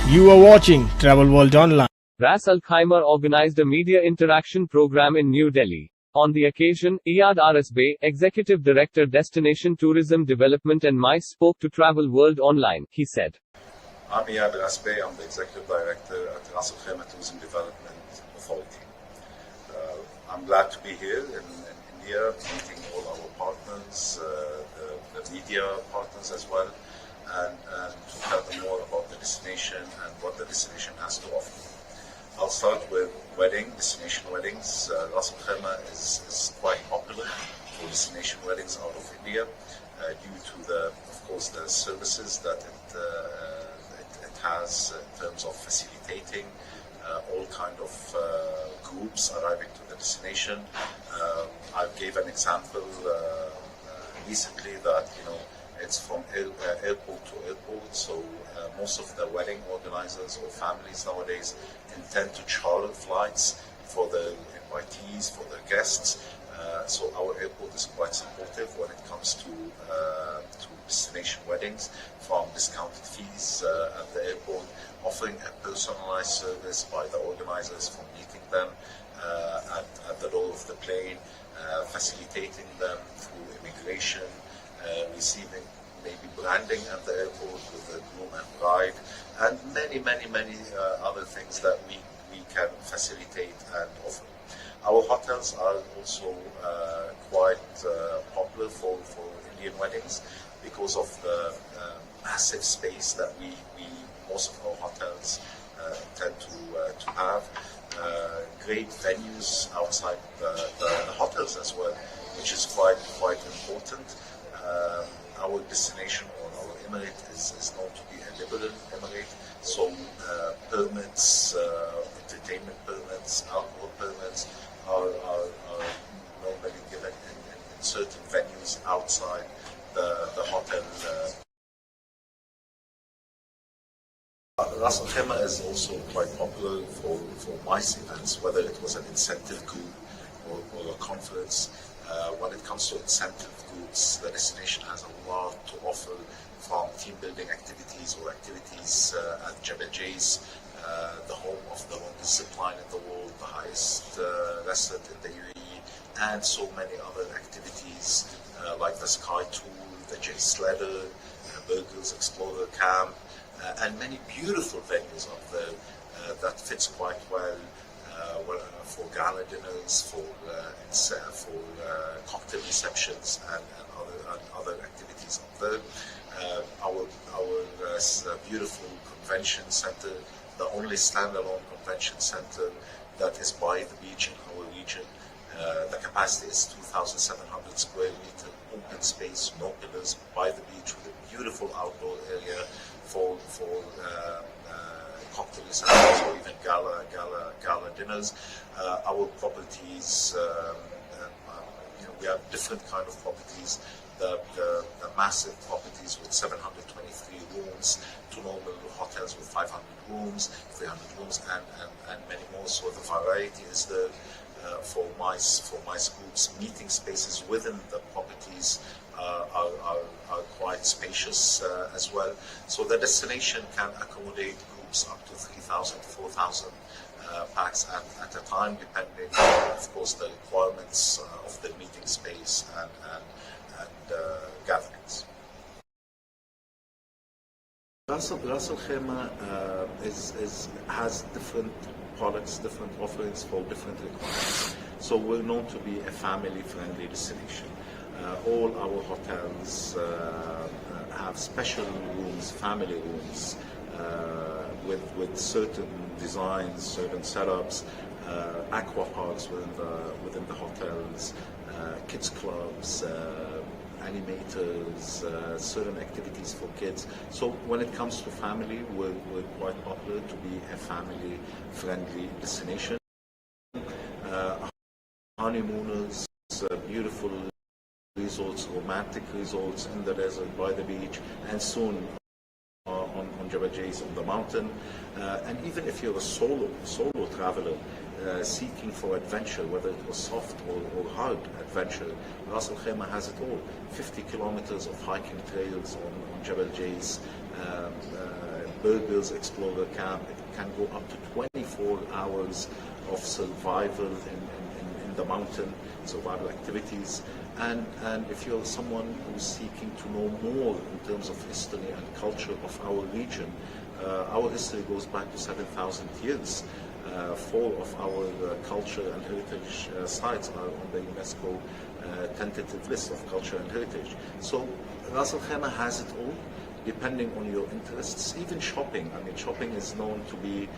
You are watching Travel World Online. Ras Al Khaimah organized a media interaction program in New Delhi. On the occasion, Iyad Arsbe, Executive Director Destination Tourism Development and MICE spoke to Travel World Online. He said, I'm Iyad Arsbe, I'm the Executive Director at Ras Al Khaimah Tourism Development Authority. I'm glad to be here in India, meeting all our partners, the media partners as well, and to tell them more about the destination and what the destination has to offer. I'll start with destination weddings. Ras Al Khaimah is quite popular for destination weddings out of India due to of course, the services that it has in terms of facilitating all kind of groups arriving to the destination. I gave an example recently that it's from airport to airport, so most of the wedding organizers or families nowadays intend to charter flights for the invitees, for the guests. So our airport is quite supportive when it comes to destination weddings, from discounted fees at the airport, offering a personalized service by the organizers from meeting them at the door of the plane, facilitating them through immigration, receiving maybe branding at the airport with the groom and bride, and many other things that we can facilitate and offer. Our hotels are also quite popular for Indian weddings because of the massive space that most of our hotels intend to have. Great venues outside the hotels as well, which is quite important. Our destination or our emirate is known to be a liberal emirate, so permits, entertainment permits, alcohol permits are normally given in certain venues outside the hotel. Ras Al Khaimah is also quite popular for MICE events, whether it was an incentive group or a conference. When it comes to incentive groups, the destination has a lot to offer, from team building activities or activities at Jebel Jais, the home of the longest zip line in the world, the highest restaurant in the UAE, and so many other activities like the Sky Tour, the J Sledder, Burgers Explorer Camp, and many beautiful venues up there that fits quite well for gala dinners, for cocktail receptions, and other activities up there. Our beautiful convention center, the only standalone convention center that is by the beach in our region. The capacity is 2,700 square meter, open space, no pillars, by the beach, with a beautiful outdoor area for cocktail receptions or even gala dinners. Our properties, we have different kind of properties. The massive properties with 723 rooms, to normal hotels with 500 rooms, 300 rooms, and many more. So the variety is there for MICE groups. Meeting spaces within the properties are quite spacious as well. So the destination can accommodate groups up to 3,000, 4,000 packs at a time, depending on, of course, the requirements of the meeting space and gatherings. Ras Al Khaimah has different products, different offerings for different requirements. So we're known to be a family-friendly destination. All our hotels have special rooms, family rooms, with certain designs, certain setups, aqua parks within the hotels, kids clubs, animators, certain activities for kids. So when it comes to family, we're quite popular to be a family-friendly destination. Honeymooners, beautiful resorts, romantic resorts in the desert, by the beach, and soon on Jebel Jais on the mountain. And even if you're a solo traveler seeking for adventure, whether it was soft or hard adventure, Ras Al Khaimah has it all. 50 kilometers of hiking trails on Jebel Jais, burgers explorer camp. It can go up to 24 hours of survival in the mountain, survival activities. And if you're someone who's seeking to know more in terms of history and culture of our region, our history goes back to 7,000 years. 4 of our culture and heritage sites are on the UNESCO tentative list of culture and heritage. So Ras Al Khaimah has it all, depending on your interests. Even shopping. I mean, shopping is known to be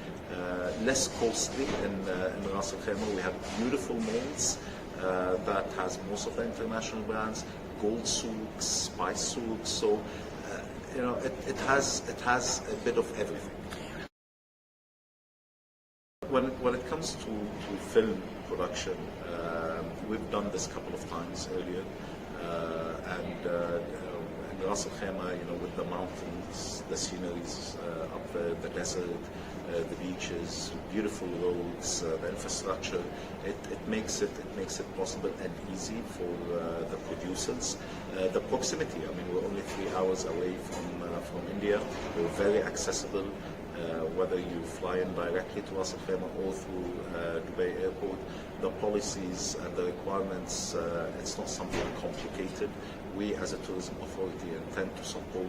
less costly in Ras Al Khaimah. We have beautiful malls that has most of the international brands, gold souks, spice souks. So it has a bit of everything. When it comes to film production, we've done this a couple of times earlier, and in Ras Al Khaimah, with the mountains, the sceneries up there, the desert, the beaches, beautiful roads, the infrastructure, it makes it possible and easy for the producers. The proximity. I mean, we're only 3 hours away from India. We're very accessible. Whether you fly in directly to Ras Al Khaimah or through Dubai Airport, the policies and the requirements, it's not something complicated. We as a tourism authority intend to support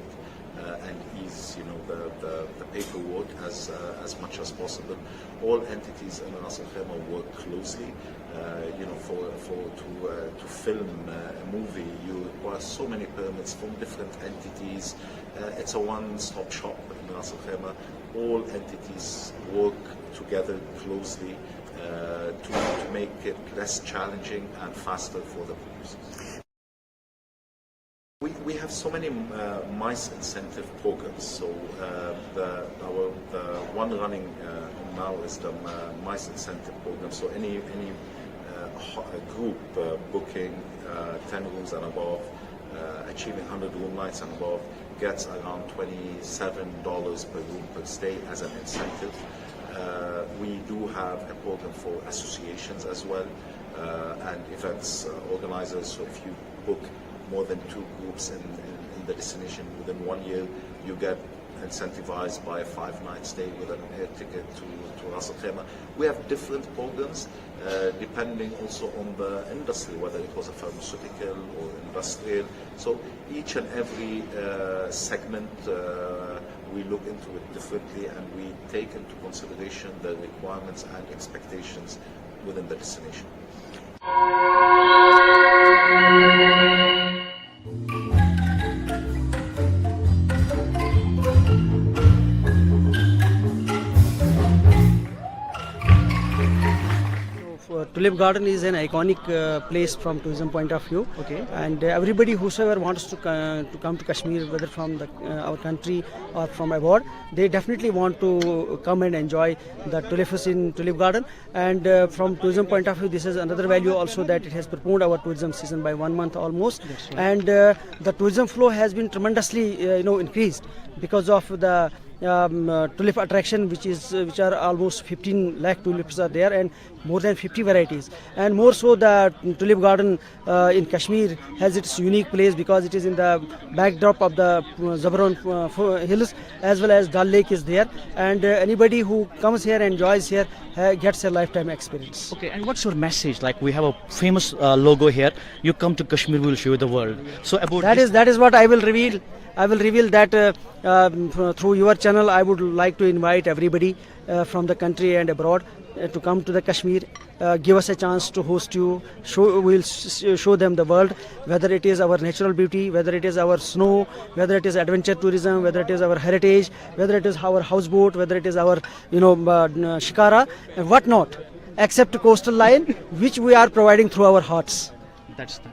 and ease the paperwork as much as possible. All entities in Ras Al Khaimah work closely. To film a movie, you require so many permits from different entities. It's a one-stop shop in Ras Al Khaimah. All entities work together closely to make it less challenging and faster for the producers. We have so many MICE incentive programs. So the one running now is the MICE incentive program. So any group booking 10 rooms and above, achieving 100 room nights and above, gets around $27 per room per stay as an incentive. We do have a program for associations as well, and events organizers. So if you book more than 2 groups in the destination within 1 year, you get incentivized by a 5-night stay with an air ticket to Ras Al Khaimah. We have different programs depending also on the industry, whether it was a pharmaceutical or industrial. So each and every segment we look into it differently, and we take into consideration the requirements and expectations within the destination. Tulip Garden is an iconic place from tourism point of view. Okay. And everybody whosoever wants to come to Kashmir, whether from our country or from abroad, they definitely want to come and enjoy the tulips in Tulip Garden. And from tourism point of view, this is another value also, that it has postponed our tourism season by 1 month almost. Right. And the tourism flow has been tremendously increased because of the tulip attraction, which are almost 15 lakh tulips are there, and more than 50 varieties. And more so, the Tulip Garden in Kashmir has its unique place because it is in the backdrop of the Zabron hills, as well as Dal Lake is there, and anybody who comes here, enjoys here, gets a lifetime experience. Okay, and what's your message? Like, we have a famous logo here. You come to Kashmir, we'll show you the world. So about that is what I will reveal. I will reveal that through your channel. I would like to invite everybody from the country and abroad to come to the Kashmir. Give us a chance to host you. We'll show them the world, whether it is our natural beauty, whether it is our snow, whether it is adventure tourism, whether it is our heritage, whether it is our houseboat, whether it is our shikara, and what not, except coastal line, which we are providing through our hearts. That's the...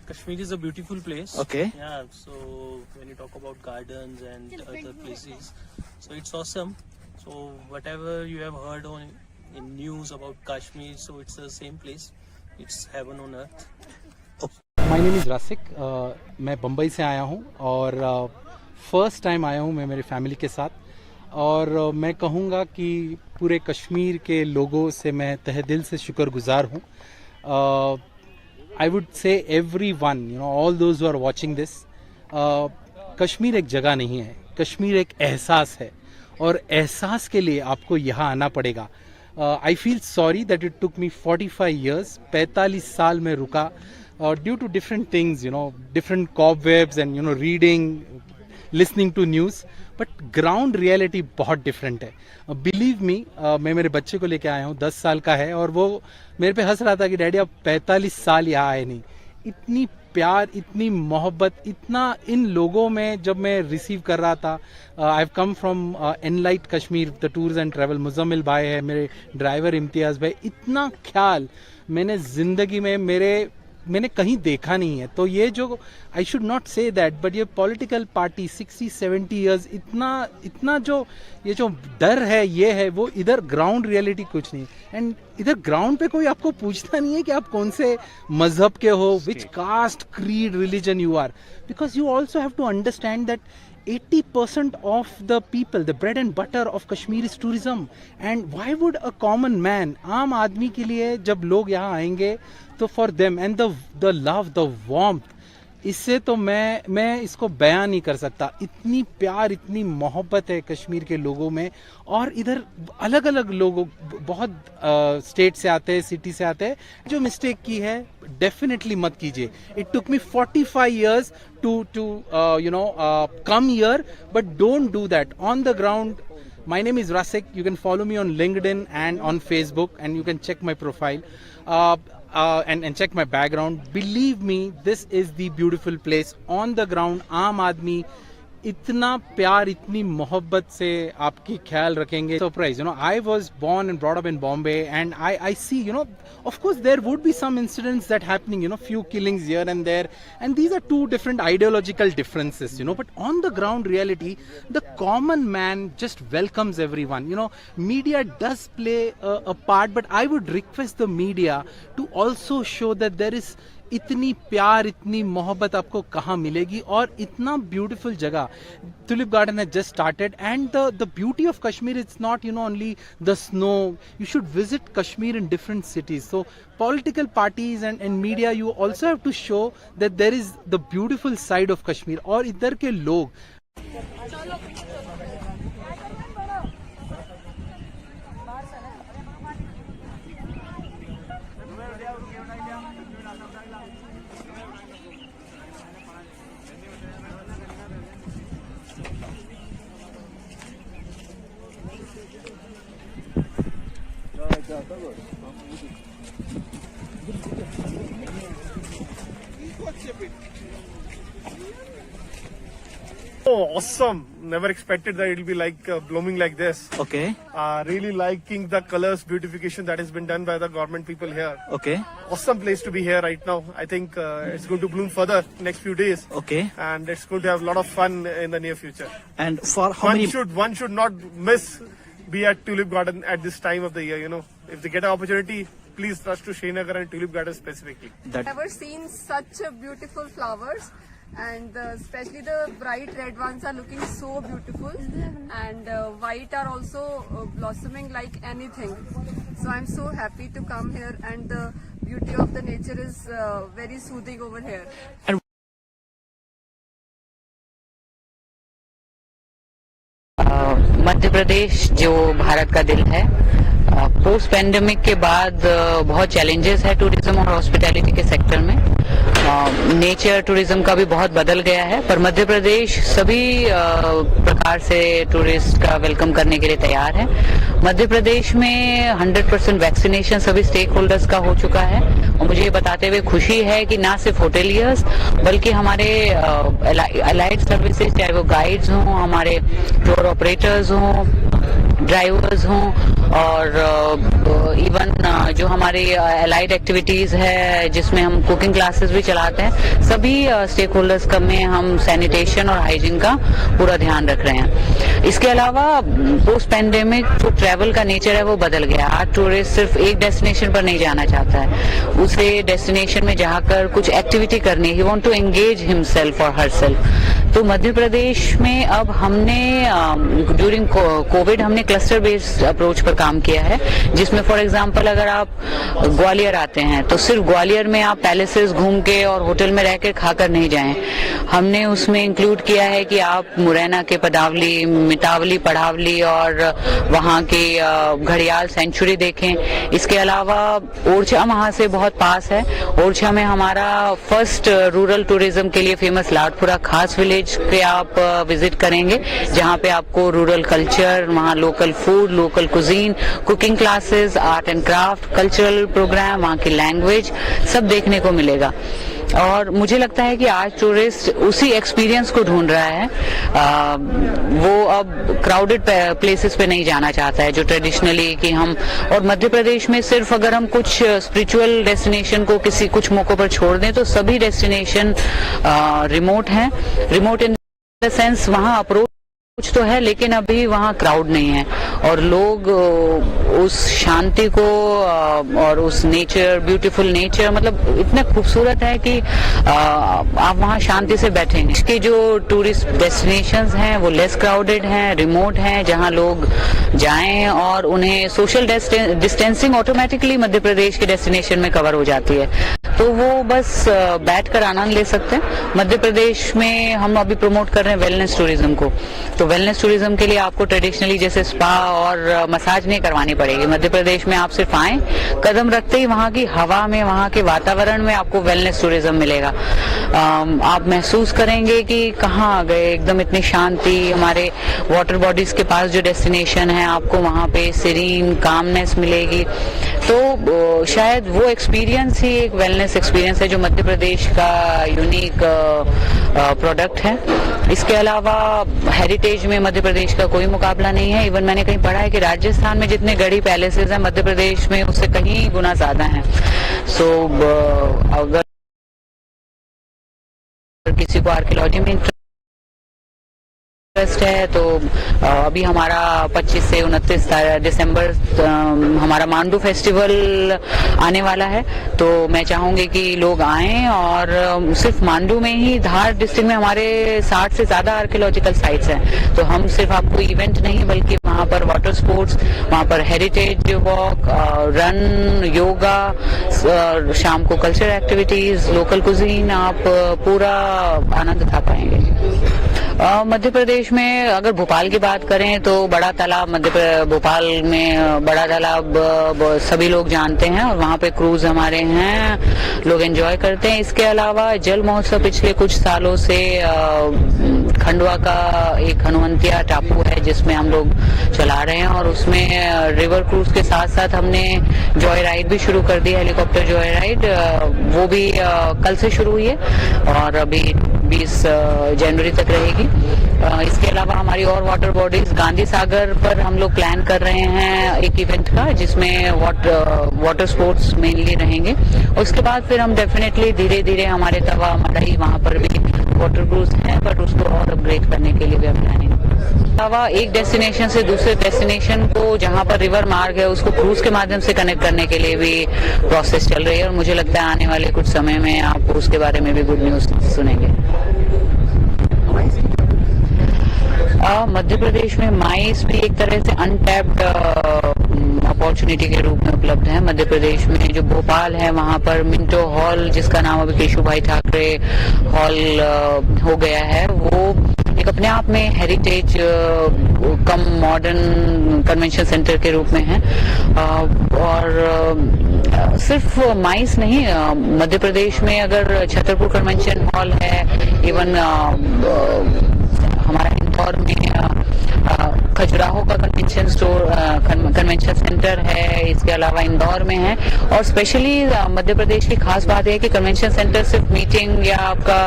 Kashmir is a beautiful place. Okay. Yeah, so when you talk about gardens and other places, so it's awesome. So whatever you have heard in news about Kashmir, so it's the same place. It's heaven on earth. My name is Rasik. मैं बम्बई से आया हूँ और first time आया हूँ मैं मेरी family के साथ। और मैं कहूँगा कि पूरे कश्मीर के लोगों से मैं तहे दिल से शुक्रगुजार हूँ। I would say everyone, you know, all those who are watching this, Kashmir एक जगह नहीं है, कश्मीर एक एहसास है और एहसास के लिए आपको यहाँ आना पड़ेगा। I feel sorry that it took me 45 years, 45 साल में रुका due to different things, you know, different cobwebs and, you know, reading, listening to news, but ground reality बहुत डिफरेंट है। बिलीव मी, मैं मेरे बच्चे को लेके आया हूँ, 10 साल का है, और वो मेरे पे हंस रहा था कि डैडी आप 45 साल यहाँ आए नहीं। इतनी प्यार, इतनी मोहब्बत, इतना इन लोगों में जब मैं रिसीव कर रहा था। I have come from एनलाइट Kashmir, the tours and travel, Muzammil भाई है मेरे ड्राइवर, इम्तियाज़ भाई, इतना ख्याल मैंने ज़िंदगी में मैंने कहीं देखा नहीं है। तो ये जो, I should not say that, but ये पॉलिटिकल पार्टी 60-70 ईयर्स, इतना जो ये जो डर है, ये है, वो इधर ग्राउंड रियलिटी कुछ नहीं। एंड इधर ग्राउंड पे कोई आपको पूछता नहीं है कि आप कौन से मजहब के हो, which caste, creed, religion you are, because you also have to understand that 80% of the people, the bread and butter of Kashmir is tourism. And why would a common man, आम आदमी के लिए जब लोग यहाँ आएंगे तो for them, and the love, the warmth, इससे तो मैं इसको बयान नहीं कर सकता। इतनी प्यार, इतनी मोहब्बत है कश्मीर के लोगों में। और इधर अलग अलग लोगों, बहुत स्टेट से आते हैं, सिटी से आते हैं। जो मिस्टेक की है डेफिनेटली मत कीजिए। It took me 45 years to come here, but don't do that on the ground. My name is Rasik. You can follow me on LinkedIn and on Facebook, and you can check my profile and check my background. Believe me, this is the beautiful place. On the ground, आम आदमी इतना प्यार, इतनी मोहब्बत से आपकी ख्याल रखेंगे। Surprise, you know, I was born and brought up in Bombay, and I see, you know, of course there would be some incidents that happening, you know, few killings here and there, and these are two different ideological differences, you know, but on the ground reality, the common man just welcomes everyone. You know, media does play a part, but I would request the media to also show that there is इतनी प्यार, इतनी मोहब्बत आपको कहाँ मिलेगी। और इतना beautiful जगह, tulip garden has just started, and the beauty of Kashmir, it's not, you know, only the snow. You should visit Kashmir in different cities. So political parties and media, you also have to show that there is the beautiful side of Kashmir. और इधर के लोग, Oh, awesome. Never expected that it'll be like blooming like this. Okay. Really liking the colors beautification that has been done by the government people here. Okay. Awesome place to be here right now. I think it's going to bloom further next few days. Okay. And it's going to have a lot of fun in the near future. And for how many? One should not miss be at Tulip Garden at this time of the year. You know, if they get an opportunity, please rush to Srinagar and Tulip Garden specifically. That I've never seen such beautiful flowers, and especially the bright red ones are looking so beautiful, and white are also blossoming like anything. So I'm so happy to come here, and the beauty of the nature is very soothing over here. Madhya Pradesh जो भारत का दिल है, post pandemic के बाद बहुत challenges है tourism और hospitality के सेक्टर में। नेचर टूरिज्म का भी बहुत बदल गया है, पर मध्य प्रदेश सभी प्रकार से टूरिस्ट का वेलकम करने के लिए तैयार है। मध्य प्रदेश में 100% वैक्सीनेशन सभी स्टेक होल्डर्स का हो चुका है, और मुझे ये बताते हुए खुशी है कि ना सिर्फ होटेलियर्स बल्कि हमारे अलाइड सर्विसेज, चाहे वो गाइड्स हों, हमारे टूर ऑपरेटर्स हों, ड्राइवर्स हों, और इवन जो हमारे एलाइड एक्टिविटीज है जिसमें हम कुकिंग क्लासेस भी चलाते हैं, सभी स्टेक होल्डर्स का में हम सैनिटेशन और हाइजीन का पूरा ध्यान रख रहे हैं। इसके अलावा पोस्ट पैंडेमिक जो ट्रैवल का नेचर है वो बदल गया। आज टूरिस्ट सिर्फ एक डेस्टिनेशन पर नहीं जाना चाहता है, उसे डेस्टिनेशन में जाकर कुछ एक्टिविटी करनी, he want to engage himself और हरसेल्फ। तो मध्य प्रदेश में अब हमने ड्यूरिंग कोविड हमने क्लस्टर बेस्ड अप्रोच पर काम किया है, जिसमें फॉर एग्जांपल अगर आप ग्वालियर आते हैं तो सिर्फ ग्वालियर में आप पैलेसेस घूम के और होटल में रहकर खाकर नहीं जाएं। हमने उसमें इंक्लूड किया है कि आप मुरैना के पदावली, मितावली, पढ़ावली और वहाँ के घड़ियाल सेंचुरी देखें। इसके अलावा ओरछा वहाँ से बहुत पास है। ओरछा में हमारा फर्स्ट रूरल टूरिज्म के लिए फेमस लाडपुरा खास विलेज के आप विजिट करेंगे, जहाँ पे आपको रूरल कल्चर, वहाँ local food, local cuisine, cooking classes, art and craft, cultural program, वहाँ की लैंग्वेज सब देखने को मिलेगा। और मुझे लगता है कि आज टूरिस्ट उसी एक्सपीरियंस को ढूंढ रहा है। वो अब क्राउडेड प्लेसेस पे नहीं जाना चाहता है जो ट्रेडिशनली कि हम, और मध्य प्रदेश में सिर्फ अगर हम कुछ स्पिरिचुअल डेस्टिनेशन को किसी कुछ मौकों पर छोड़ दें तो सभी डेस्टिनेशन रिमोट हैं। रिमोट इन द सेंस वहाँ अप्रोच कुछ तो है लेकिन अभी वहाँ क्राउड नहीं है, और लोग उस शांति को और उस नेचर, ब्यूटीफुल नेचर मतलब इतना खूबसूरत है कि आप वहाँ शांति से बैठेंगे। इसके जो टूरिस्ट डेस्टिनेशंस हैं वो लेस क्राउडेड हैं, रिमोट हैं, जहाँ लोग जाएं और उन्हें social distancing automatically Madhya Pradesh के डेस्टिनेशन में कवर हो जाती है, तो वो बस बैठकर आनंद ले सकते हैं। मध्य प्रदेश में हम अभी प्रमोट कर रहे हैं वेलनेस टूरिज्म को, तो वेलनेस टूरिज्म के लिए आपको ट्रेडिशनली जैसे स्पा और मसाज नहीं करवानी पड़ेगी। मध्य प्रदेश में आप सिर्फ आए, कदम रखते ही वहाँ की हवा में, वहाँ के वातावरण में आपको वेलनेस टूरिज्म मिलेगा। आप महसूस करेंगे कि कहाँ आ गए, एकदम इतनी शांति। हमारे वाटर बॉडीज के पास जो डेस्टिनेशन है आपको वहाँ पे सीरीन कामनेस मिलेगी, तो शायद वो एक्सपीरियंस ही एक वेलनेस एक्सपीरियंस है जो मध्य प्रदेश का यूनिक प्रोडक्ट है। इसके अलावा हेरिटेज में मध्य प्रदेश का कोई मुकाबला नहीं है। इवन मैंने कहीं पढ़ा है कि राजस्थान में जितने गढ़ी पैलेसेस हैं मध्य प्रदेश में उससे कहीं गुना ज्यादा हैं। सो अगर किसी को आर्कियोलॉजी में इंटरेस्ट है तो अभी हमारा 25 से 29 दिसंबर हमारा मांडू फेस्टिवल आने वाला है, तो मैं चाहूंगी कि लोग आएं। और सिर्फ मांडू में ही धार डिस्ट्रिक्ट में हमारे 60 से ज्यादा आर्कियोलॉजिकल साइट्स हैं, तो हम सिर्फ आपको इवेंट नहीं बल्कि वहाँ पर वाटर स्पोर्ट्स, वहाँ पर हेरिटेज वॉक, रन, योगा, शाम को कल्चरल एक्टिविटीज, लोकल कुजीन, आप पूरा आनंद उठा पाएंगे। मध्य प्रदेश में अगर भोपाल की बात करें तो बड़ा तालाब, भोपाल में बड़ा तालाब सभी लोग जानते हैं और वहाँ पे क्रूज हमारे हैं, लोग एंजॉय करते हैं। इसके अलावा जल महोत्सव पिछले कुछ सालों से खंडवा का एक हनुमंतिया टापू है जिसमें हम लोग चला रहे हैं, और उसमें रिवर क्रूज के साथ साथ हमने जॉय राइड भी शुरू कर दी, हेलीकॉप्टर जॉय राइड। वो भी कल से शुरू हुई है और अभी 20 जनवरी तक रहेगी। इसके अलावा हमारी और वाटर बॉडीज, गांधी सागर पर हम लोग प्लान कर रहे हैं एक इवेंट का जिसमें वाटर स्पोर्ट्स मेनली रहेंगे। उसके बाद फिर हम डेफिनेटली धीरे धीरे हमारे तवा मड़ई वहाँ पर भी वाटर क्रूज है, बट उसको और अपग्रेड करने के लिए भी हम प्लानिंग। अलावा एक डेस्टिनेशन से दूसरे डेस्टिनेशन को जहाँ पर रिवर मार्ग है उसको क्रूज के माध्यम से कनेक्ट करने के लिए भी प्रोसेस चल रही है, और मुझे लगता है आने वाले कुछ समय में आप उसके बारे में भी गुड न्यूज सुनेंगे। मध्य प्रदेश में माइस भी एक तरह से अनटैप्ड अपॉर्चुनिटी के रूप में उपलब्ध है। मध्य प्रदेश में जो भोपाल है वहाँ पर मिंटो हॉल, जिसका नाम अभी केशु भाई ठाकरे हॉल हो गया है, वो एक अपने आप में हेरिटेज कम मॉडर्न कन्वेंशन सेंटर के रूप में है। और सिर्फ माइस नहीं, मध्य प्रदेश में अगर छतरपुर कन्वेंशन हॉल है, इवन हमारा इंदौर में खजुराहो का कन्वेंशन सेंटर है, इसके अलावा इंदौर में है। और स्पेशली मध्य प्रदेश की खास बात है कि कन्वेंशन सेंटर सिर्फ मीटिंग या आपका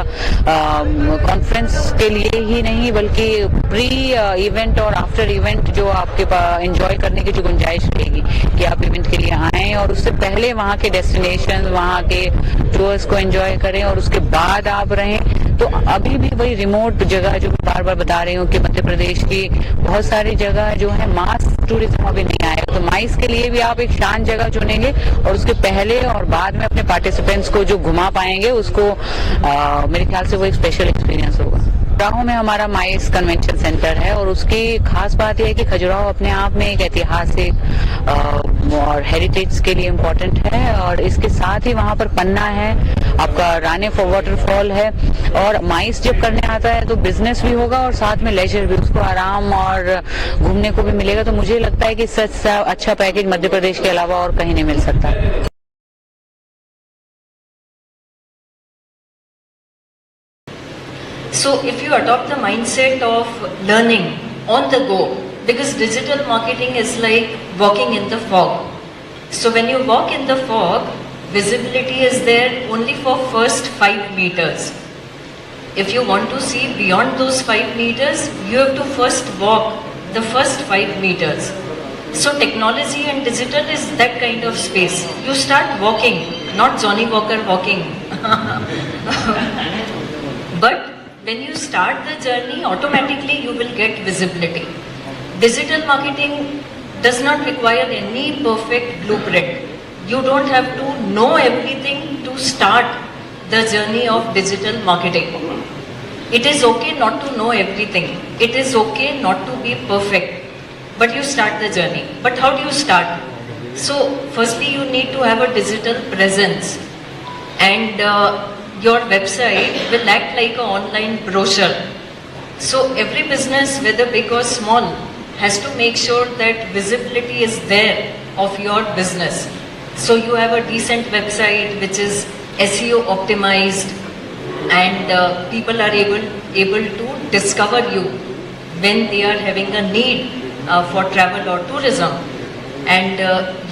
कॉन्फ्रेंस के लिए ही नहीं, बल्कि प्री इवेंट और आफ्टर इवेंट जो आपके पास एंजॉय करने की जो गुंजाइश रहेगी कि आप इवेंट के लिए आएँ और उससे पहले वहाँ के डेस्टिनेशन, वहाँ के टूर्स को एंजॉय करें और उसके बाद आप रहें। तो अभी भी वही रिमोट जगह जो बार बार बता रही हूँ कि मध्य प्रदेश की बहुत सारी जगह जो है मास टूरिज्म अभी नहीं आएगा, तो माइस के लिए भी आप एक शांत जगह चुनेंगे और उसके पहले और बाद में अपने पार्टिसिपेंट्स को जो घुमा पाएंगे उसको मेरे ख्याल से वो एक स्पेशल एक्सपीरियंस होगा। खजुराहो में हमारा माइस कन्वेंशन सेंटर है और उसकी खास बात यह है कि खजुराहो अपने आप में एक ऐतिहासिक और हेरिटेज के लिए इम्पोर्टेंट है, और इसके साथ ही वहाँ पर पन्ना है, आपका राने वाटरफॉल है। और माइस जब करने आता है तो बिजनेस भी होगा और साथ में लेजर भी, उसको आराम और घूमने को भी मिलेगा। तो मुझे लगता है कि सच अच्छा पैकेज मध्य प्रदेश के अलावा और कहीं नहीं मिल सकता। So if you adopt the mindset of learning on the go, because digital marketing is like walking in the fog. So when you walk in the fog, visibility is there only for first 5 meters. If you want to see beyond those 5 meters, you have to first walk the first 5 meters. So technology and digital is that kind of space. You start walking, not Johnny Walker walking. But when you start the journey, automatically you will get visibility. Digital marketing does not require any perfect blueprint. You don't have to know everything to start the journey of digital marketing. It is okay not to know everything. It is okay not to be perfect. But you start the journey. But how do you start? So, firstly, you need to have a digital presence. And your website will act like an online brochure. So every business, whether big or small, has to make sure that visibility is there of your business. So you have a decent website which is SEO optimized, and people are able to discover you when they are having a need for travel or tourism. And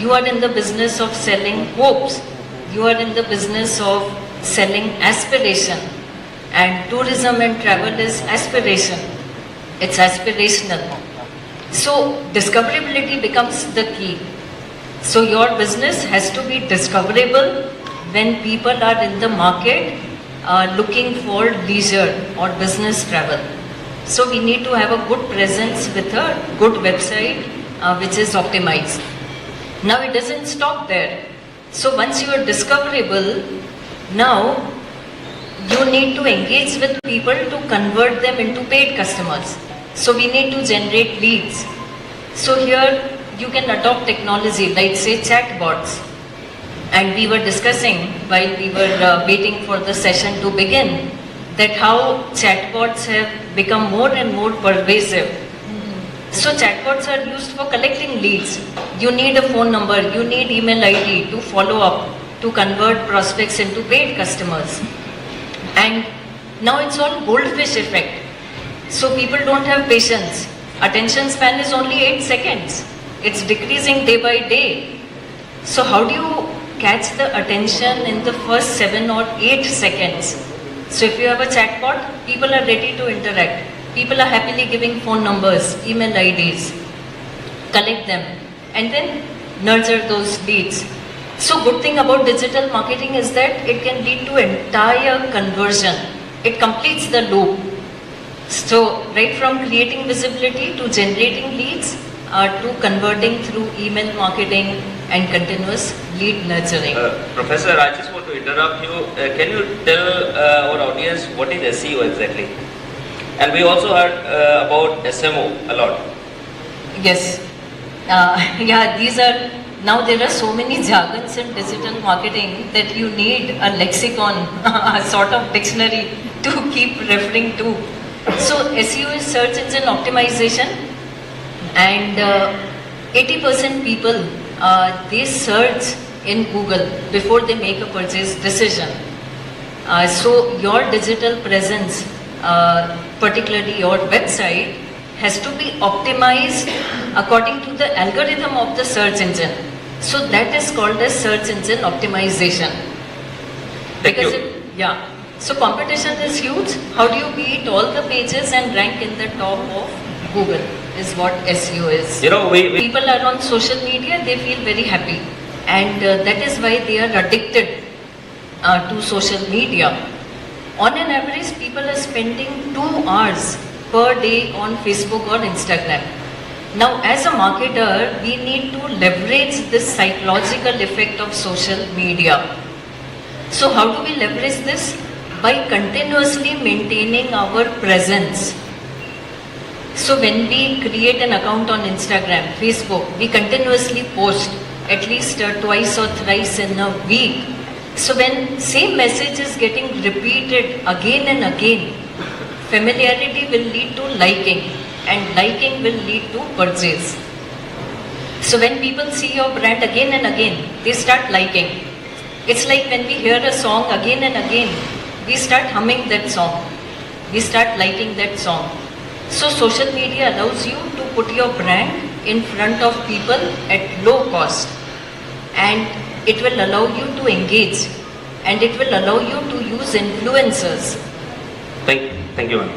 you are in the business of selling hopes. You are in the business of selling aspiration, and tourism and travel is aspiration. It's aspirational. So discoverability becomes the key. So your business has to be discoverable when people are in the market looking for leisure or business travel. So we need to have a good presence with a good website which is optimized. Now it doesn't stop there. So once you are discoverable, now you need to engage with people to convert them into paid customers. So we need to generate leads. So here you can adopt technology like say chatbots. And we were discussing while we were waiting for the session to begin that how chatbots have become more and more pervasive. So chatbots are used for collecting leads. You need a phone number, you need email ID to follow up, to convert prospects into paid customers. And now it's all goldfish effect. So people don't have patience. Attention span is only 8 seconds. It's decreasing day by day. So how do you catch the attention in the first 7 or 8 seconds? So if you have a chatbot, people are ready to interact. People are happily giving phone numbers, email IDs, collect them, and then nurture those leads. So good thing about digital marketing is that it can lead to entire conversion. It completes the loop. So right from creating visibility to generating leads to converting through email marketing and continuous lead nurturing. Professor, I just want to interrupt you. Can you tell our audience what is SEO exactly? And we also heard about SMO a lot. Yes. Yeah, these are, now there are so many jargons in digital marketing that you need a lexicon, a sort of dictionary to keep referring to. So SEO is search engine optimization, and 80% people, they search in Google before they make a purchase decision. So your digital presence, particularly your website, has to be optimized according to the algorithm of the search engine. So that is called as search engine optimization. Thank you. Yeah. So competition is huge. How do you beat all the pages and rank in the top of Google is what SEO is. You know, People are on social media, they feel very happy. And that is why they are addicted to social media. On an average, people are spending 2 hours per day on Facebook or Instagram. Now, as a marketer, we need to leverage this psychological effect of social media. So how do we leverage this? By continuously maintaining our presence. So when we create an account on Instagram, Facebook, we continuously post at least twice or thrice in a week. So when same message is getting repeated again and again, familiarity will lead to liking, and liking will lead to purchase. So when people see your brand again and again, they start liking. It's like when we hear a song again and again, we start humming that song. We start liking that song. So social media allows you to put your brand in front of people at low cost, and it will allow you to engage, and it will allow you to use influencers. Thank you, ma'am.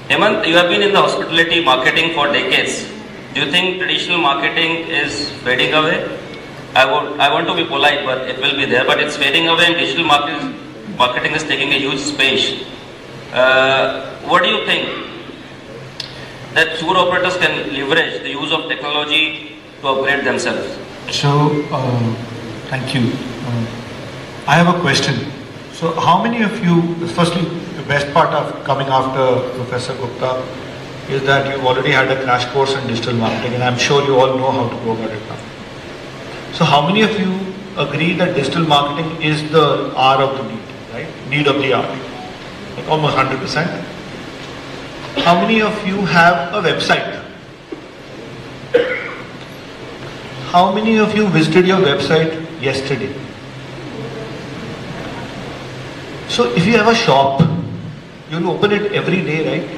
Hemant, you have been in the hospitality marketing for decades. Do you think traditional marketing is fading away? I want to be polite, but it will be there. But it's fading away, and digital marketing is taking a huge space. What do you think that tour operators can leverage the use of technology to upgrade themselves? So, thank you. I have a question. So, how many of you, firstly, the best part of coming after Professor Gupta is that you've already had a crash course in digital marketing, and I'm sure you all know how to go about it now. So, how many of you agree that digital marketing is the hour of the need, right? Need of the hour? Like almost 100%. How many of you have a website? How many of you visited your website yesterday? So if you have a shop, you'll open it every day, right?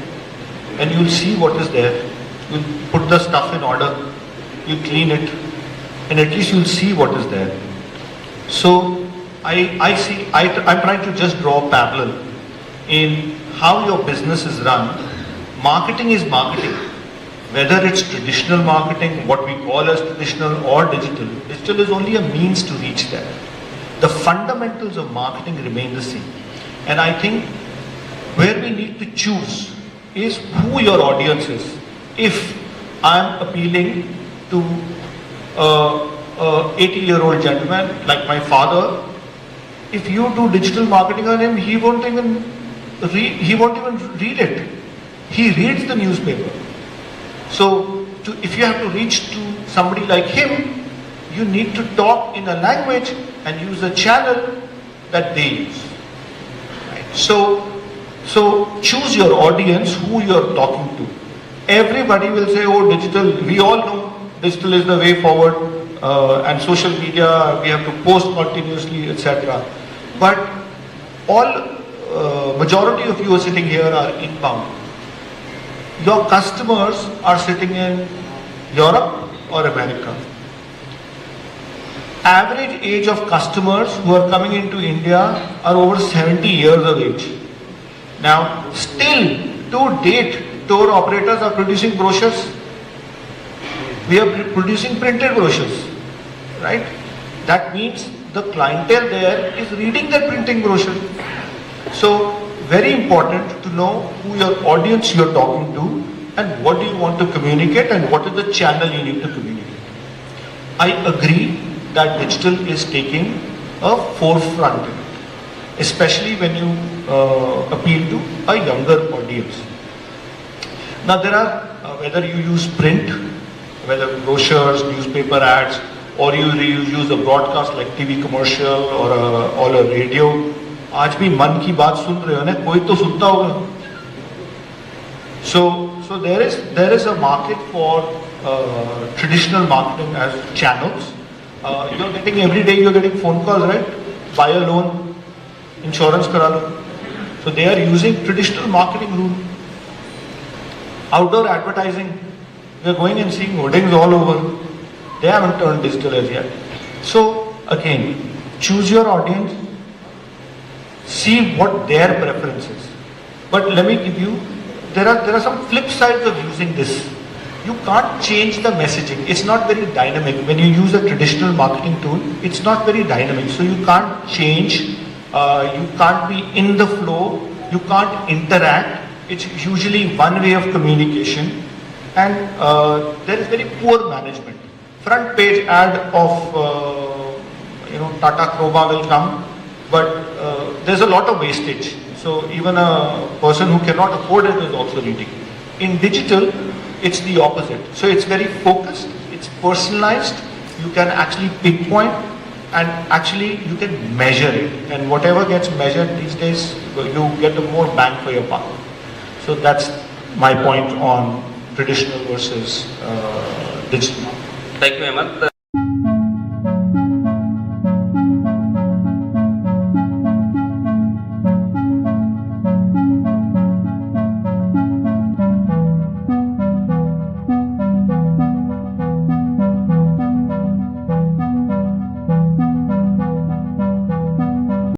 And you'll see what is there. You'll put the stuff in order, you'll clean it, and at least you'll see what is there. So I'm trying to just draw a parallel in how your business is run. Marketing is marketing. Whether it's traditional marketing, what we call as traditional, or digital, digital is only a means to reach there. The fundamentals of marketing remain the same. And I think where we need to choose is who your audience is. If I'm appealing to a 80-year-old gentleman like my father, if you do digital marketing on him, he won't even read it. He reads the newspaper. So if you have to reach to somebody like him, you need to talk in a language and use a channel that they use. Right? So choose your audience, who you're talking to. Everybody will say, oh, digital, we all know digital is the way forward, and social media, we have to post continuously, etc. But majority of you are sitting here are inbound. Your customers are sitting in Europe or America. Average age of customers who are coming into India are over 70 years of age. Now, still to date, tour operators are producing brochures. We are producing printed brochures, right? That means the clientele there is reading that printing brochure. So, very important to know who your audience you're talking to and what do you want to communicate and what is the channel you need to communicate. I agree that digital is taking a forefront, especially when you appeal to a younger audience. Now there are, whether you use print, whether brochures, newspaper ads, or you use a broadcast like TV commercial or a radio, आज भी मन की बात सुन रहे हो ना, कोई तो सुनता होगा. So there is a market for traditional marketing as channels. You're getting every day, you're getting phone calls, right? Buy a loan, insurance kara lo. So they are using traditional marketing rule. Outdoor advertising, we're going and seeing hoardings all over. They haven't turned digital as yet. So again, choose your audience, see what their preference is. But let me give you, there are some flip sides of using this. You can't change the messaging. It's not very dynamic. When you use a traditional marketing tool, it's not very dynamic. So you can't change, you can't be in the flow, you can't interact. It's usually one way of communication, and there is very poor management. Front page ad of Tata Croma will come, but there's a lot of wastage. So even a person who cannot afford it is also reading. In digital, it's the opposite. So it's very focused, it's personalized, you can actually pinpoint, and actually you can measure it. And whatever gets measured these days, you get a more bang for your buck. So that's my point on traditional versus digital. Thank you, Hemant.